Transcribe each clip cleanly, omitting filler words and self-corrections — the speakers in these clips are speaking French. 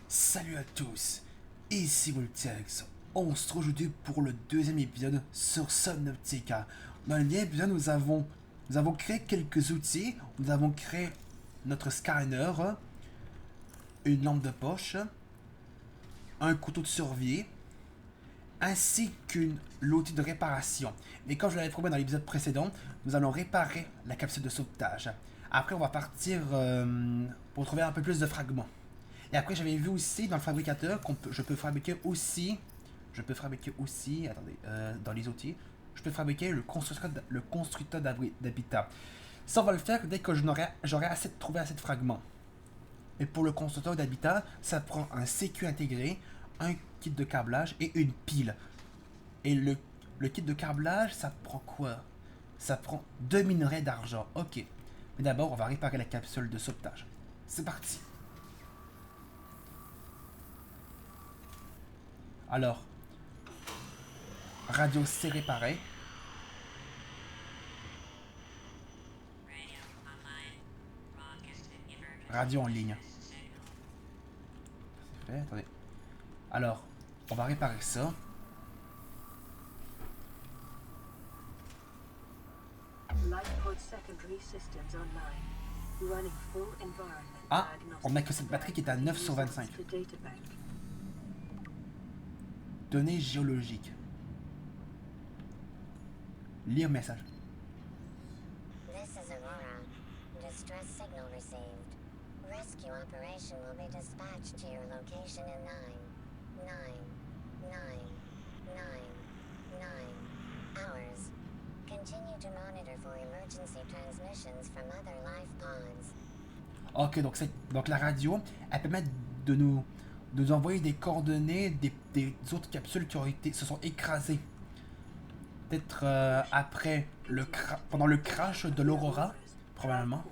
Salut à tous, ici Voltex. On se retrouve aujourd'hui pour le deuxième épisode sur Subnautica. Dans le dernier épisode, nous avons créé quelques outils. Nous avons créé notre scanner, une lampe de poche, un couteau de survie, ainsi qu'une l'outil de réparation. Mais comme je l'avais promis dans l'épisode précédent, nous allons réparer la capsule de sauvetage. Après, on va partir pour trouver un peu plus de fragments. Et après, j'avais vu aussi dans le fabricateur je peux fabriquer aussi. Attendez, dans les outils, je peux fabriquer le constructeur d'habitat. Ça, on va le faire dès que j'aurai trouvé assez de fragments. Et pour le constructeur d'habitat, ça prend un CQ intégré, un kit de câblage et une pile. Et le kit de câblage, ça prend quoi? Ça prend 2 minerais d'argent. Ok. Mais d'abord, on va réparer la capsule de sauvetage. C'est parti. Alors, radio c'est réparé. Radio en ligne. C'est fait, attendez. Alors, on va réparer ça. Ah, on a que cette batterie qui est à 9 sur 25. Données géologiques. Lire message. This is Aurora. Distress signal received. Rescue operation will be dispatched to your location in 9 hours. Continue to monitor for emergency transmissions from other life pods. Ok, donc la radio, elle permet de nous envoyer des coordonnées des autres capsules qui se sont écrasées. Peut-être après pendant le crash de l'Aurora, probablement.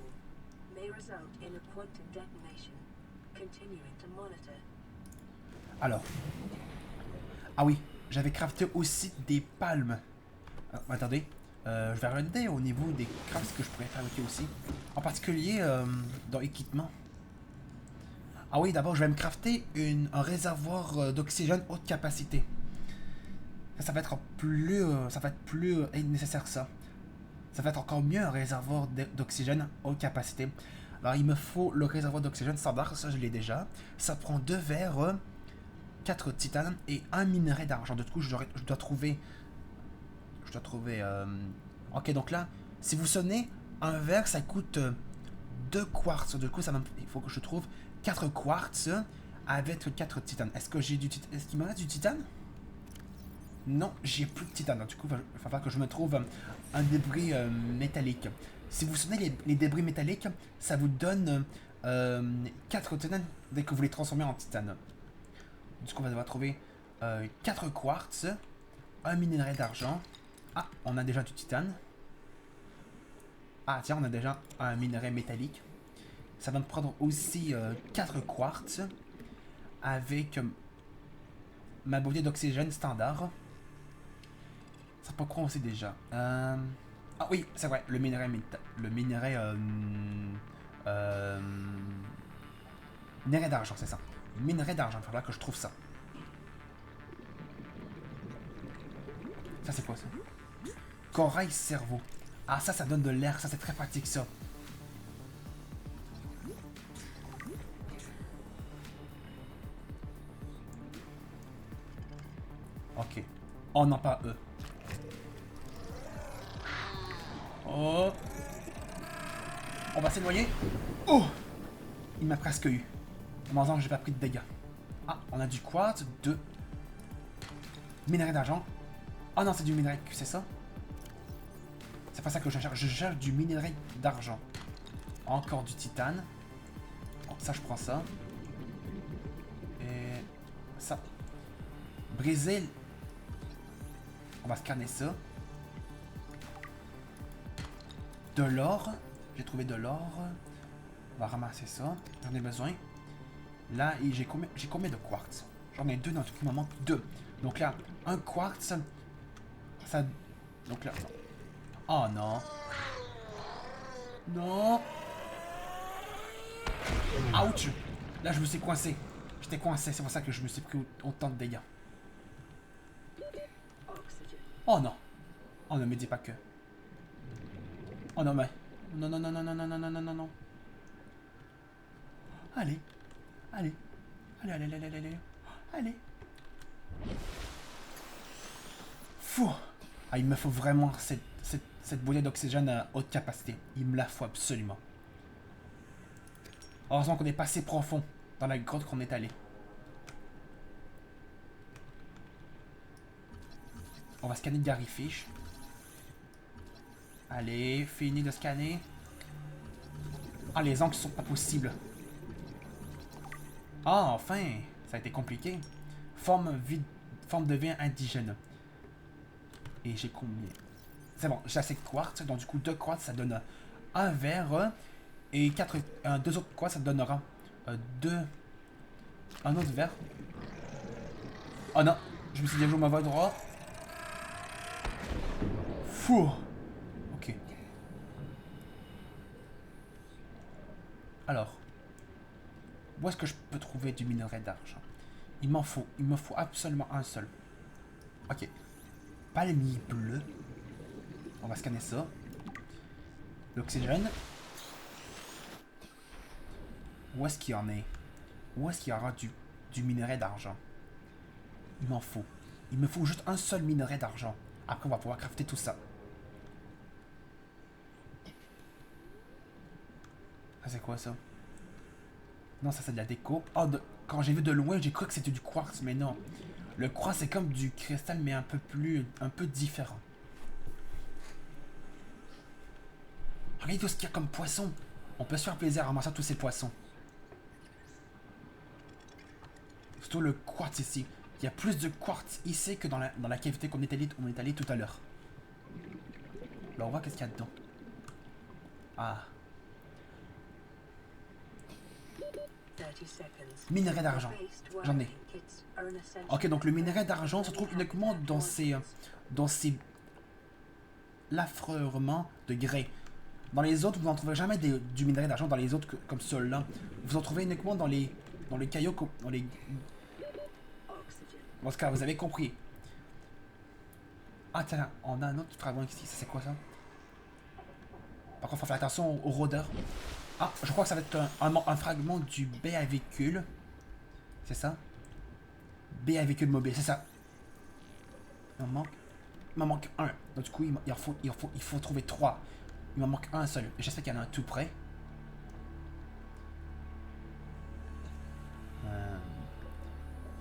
Alors. Ah oui, j'avais crafté aussi des palmes. Attendez, je vais regarder au niveau des crafts que je pourrais fabriquer aussi. En particulier dans l'équipement. Ah oui, d'abord je vais me crafter un réservoir d'oxygène haute capacité. Ça va être plus nécessaire que ça. Ça va être encore mieux un réservoir d'oxygène haute capacité. Alors il me faut le réservoir d'oxygène standard, ça je l'ai déjà. Ça prend 2 verres, 4 titanes et 1 minerai d'argent. Du coup je dois trouver... Ok, donc là, si vous sonnez, un verre ça coûte 2 quartz. Du coup il faut que je trouve 4 quartz avec 4 titanes. Est-ce qu'il me reste du titane? Non, j'ai plus de titane. Donc, du coup, il va falloir que je me trouve un débris métallique. Si vous sonnez les débris métalliques, ça vous donne 4 titanes dès que vous les transformez en titane. Du coup, on va devoir trouver 4 quartz, un minerai d'argent. Ah, on a déjà du titane. Ah, tiens, on a déjà un minerai métallique. Ça va me prendre aussi 4 quartz avec ma bouteille d'oxygène standard. Ça peut quoi aussi déjà Ah oui, c'est vrai, le minerai... Minerai d'argent, c'est ça. Minerai d'argent, il faudra que je trouve ça. Ça, c'est quoi ça? Corail cerveau. Ah, ça donne de l'air, ça c'est très pratique ça. Ok. Oh non, pas eux. Oh. On va s'éloigner. Oh. Il m'a presque eu. Heureusement que j'ai pas pris de dégâts. Ah, on a du quartz, 2. Minerai d'argent. Oh non, c'est du minerai, c'est ça? C'est pas ça que je cherche. Je cherche du minerai d'argent. Encore du titane. Bon, ça, je prends ça. Et ça. Briser. On va scanner ça. De l'or. J'ai trouvé de l'or. On va ramasser ça. J'en ai besoin. Là, j'ai combien de quartz? J'en ai 2 dans tout, il m'en manque 2. Donc là, un quartz. Ça. Donc là. Oh non. Non. Ouch. Là, je me suis coincé. J'étais coincé, c'est pour ça que je me suis pris autant de dégâts. Oh non. Oh ne me dis pas que. Oh non mais. Non, non, non, non, non, non, non, non, non, non, non. Allez. Allez. Allez, allez, allez, allez, allez. Allez. Fou. Ah, il me faut vraiment cette bouteille d'oxygène à haute capacité. Il me la faut absolument. Heureusement qu'on est pas assez profond dans la grotte qu'on est allé. On va scanner Gary Fish. Allez, fini de scanner. Ah, les angles sont pas possibles. Ah, enfin, ça a été compliqué. Forme devient indigène. Et j'ai combien? C'est bon, j'ai assez de quartz. Donc du coup, 2 quartz, ça donne un verre. Et 2 autres quartz, ça donnera un autre verre. Oh non, je me suis déjà joué au mauvais droit. Fou. Ok. Alors, où est-ce que je peux trouver du minerai d'argent? Il me faut absolument un seul. Ok. Palmier bleu. On va scanner ça. L'oxygène. Où est-ce qu'il y en est? Où est-ce qu'il y aura du minerai d'argent? Il m'en faut. Il me faut juste un seul minerai d'argent. Après, on va pouvoir crafter tout ça. Ça, c'est quoi ça? Non, ça, c'est de la déco. Oh, quand j'ai vu de loin, j'ai cru que c'était du quartz, mais non. Le quartz, c'est comme du cristal, mais un peu différent. Regardez tout ce qu'il y a comme poisson. On peut se faire plaisir à ramasser tous ces poissons. Surtout le quartz ici. Il y a plus de quartz ici que dans la cavité qu'on est allé tout à l'heure. Là, on voit qu'est-ce qu'il y a dedans. Ah. Minerai d'argent. J'en ai. Ok, donc le minerai d'argent se trouve uniquement dans ces l'affreurement de grès. Dans les autres, vous n'en trouverez jamais du minerai d'argent dans les autres comme celui-là. Vous en trouvez uniquement dans les cailloux, dans les... Dans ce cas, vous avez compris. Ah tiens, on a un autre fragment ici. Ça c'est quoi ça? Par contre, faut faire attention aux rôdeurs. Ah, je crois que ça va être un fragment du B à véhicule. C'est ça? B à véhicule mobile, c'est ça. Il m'en manque un. Donc du coup, il faut trouver 3. Il m'en manque un seul. J'espère qu'il y en a un tout près.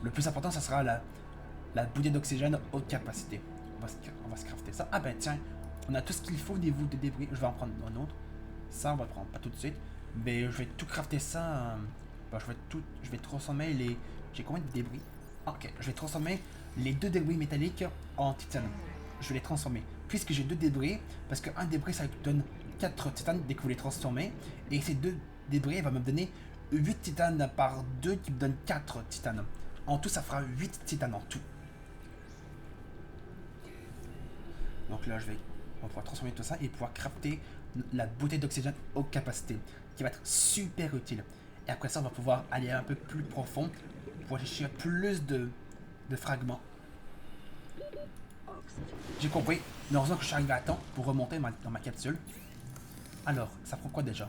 Le plus important, ça sera la bouteille d'oxygène haute capacité. On va se crafter ça. Ah ben tiens, on a tout ce qu'il faut au niveau des débris. Je vais en prendre un autre. Ça, on va le prendre pas tout de suite. Mais je vais tout crafter ça. Ben, je vais transformer les... J'ai combien de débris? Ah, ok, je vais transformer les 2 débris métalliques en titane. Je vais les transformer. Puisque j'ai 2 débris, parce qu'un débris, ça donne 4 titanes dès que vous les transformez. Et ces 2 débris, va me donner 8 titanes par 2 qui me donne 4 titanes. En tout, ça fera 8 titanes en tout. Donc là, on va pouvoir transformer tout ça et pouvoir crafter la bouteille d'oxygène haute capacité, qui va être super utile. Et après ça, on va pouvoir aller un peu plus profond pour chercher plus de fragments. J'ai compris. Mais heureusement que je suis arrivé à temps pour remonter dans ma capsule. Alors, ça prend quoi déjà?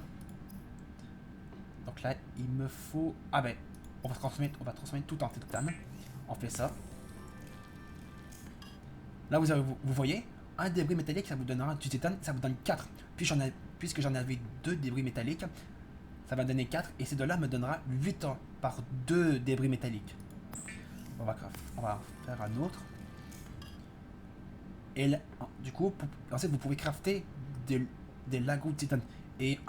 Donc là, il me faut... Ah ben, on va transformer tout en titane. On fait ça. Là, vous voyez, un débris métallique, ça vous donnera du titane, ça vous donne 4. Puisque j'en avais 2 débris métalliques, ça va donner 4. Et ces deux-là me donnera 8 par 2 débris métalliques. On va faire un autre. Et là, du coup, ensuite, vous pouvez crafter des lingots de titane. Et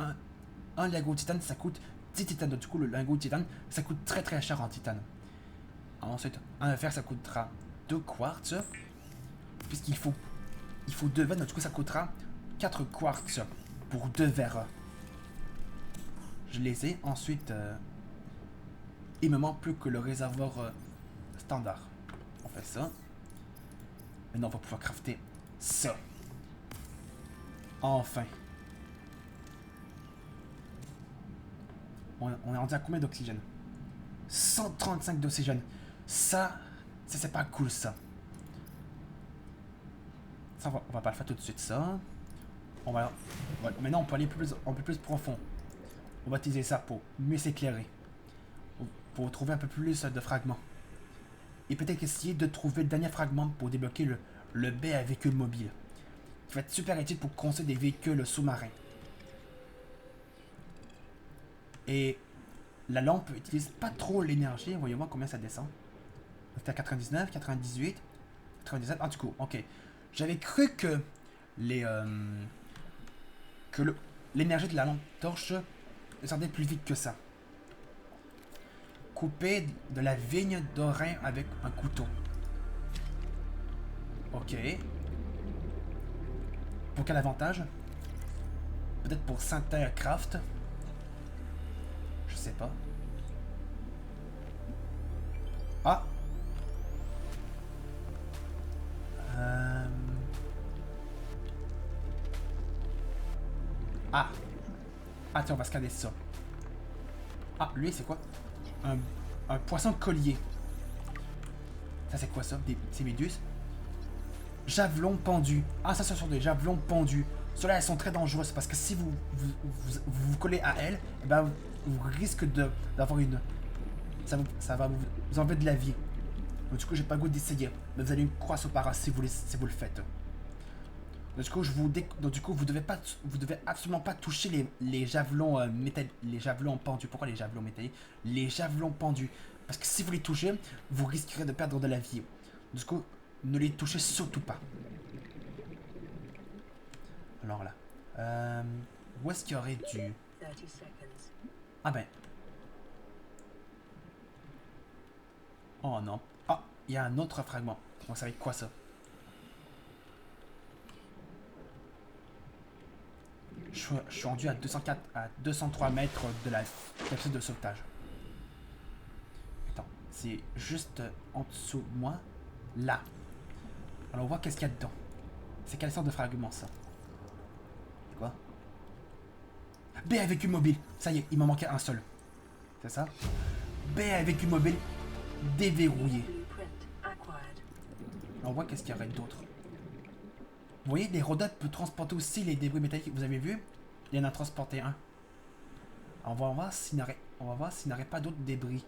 un lingot de titane, ça coûte 10 titanes. Donc, du coup, le lingot de titane, ça coûte très très cher en titane. Ensuite, un fer, ça coûtera 2 quartz. Puisqu'il faut 2 verres, donc du coup, ça coûtera 4 quartz pour 2 verres. Je les ai. Ensuite, il me manque plus que le réservoir standard. On fait ça. Maintenant, on va pouvoir crafter ça. Enfin. On est rendu à combien d'oxygène? 135 d'oxygène. Ça c'est pas cool, ça. Ça, on va pas le faire tout de suite, ça. Maintenant, on peut aller un peu plus profond. On va utiliser ça pour mieux s'éclairer. Pour trouver un peu plus de fragments. Et peut-être essayer de trouver le dernier fragment pour débloquer le baie à véhicule mobile. Qui va être super utile pour construire des véhicules sous-marins. Et la lampe utilise pas trop l'énergie. Voyons voir combien ça descend. C'était à 99, 98, 97. En tout cas, ok. J'avais cru que l'énergie de la lampe torche descendait plus vite que ça. Couper de la vigne d'Orin avec un couteau. Ok. Pour quel avantage? Peut-être pour Synthère Craft. Je sais pas. Ah! Ah! Ah tiens, on va scanner ça. Ah, lui, c'est quoi? Un poisson collier. Ça, c'est quoi ça? C'est méduses? Javelot pendu. Ah, ça, ce sont des javelons pendus. Ceux-là, elles sont très dangereuses parce que si vous collez à elles, eh ben, vous risquez d'avoir une... Ça va vous enlever de la vie. Donc, du coup, j'ai pas le goût d'essayer. Mais vous allez une croix au para si vous le faites. Donc, du coup, vous devez absolument pas toucher les javelons les javelons pendus. Pourquoi les javelons métalliques? Les javelons pendus. Parce que si vous les touchez, vous risquerez de perdre de la vie. Du coup, ne les touchez surtout pas. Alors là. Où est-ce qu'il y aurait du... Ah ben. Oh non. Ah, il y a un autre fragment. Donc ça va être quoi ça? Je suis rendu à 203 mètres de la capsule de sauvetage. Attends, c'est juste en dessous de moi. Là. Alors on voit qu'est-ce qu'il y a dedans. C'est quelle sorte de fragment ça? C'est quoi? B avec une mobile. Ça y est, il m'en manquait un seul. C'est ça? B avec une mobile déverrouillé. On voit qu'est-ce qu'il y aurait d'autre. Vous voyez, les rodents peuvent transporter aussi les débris métalliques. Vous avez vu? Il y en a transporté un. Alors, on va voir s'il n'y aurait pas d'autres débris.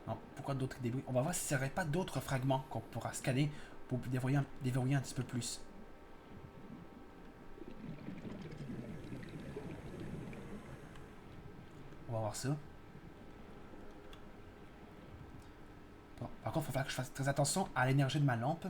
Non, pourquoi d'autres débris? On va voir s'il n'y aurait pas d'autres fragments qu'on pourra scanner pour déverrouiller un petit peu plus. On va voir ça. Bon, par contre, il faut faire que je fasse très attention à l'énergie de ma lampe.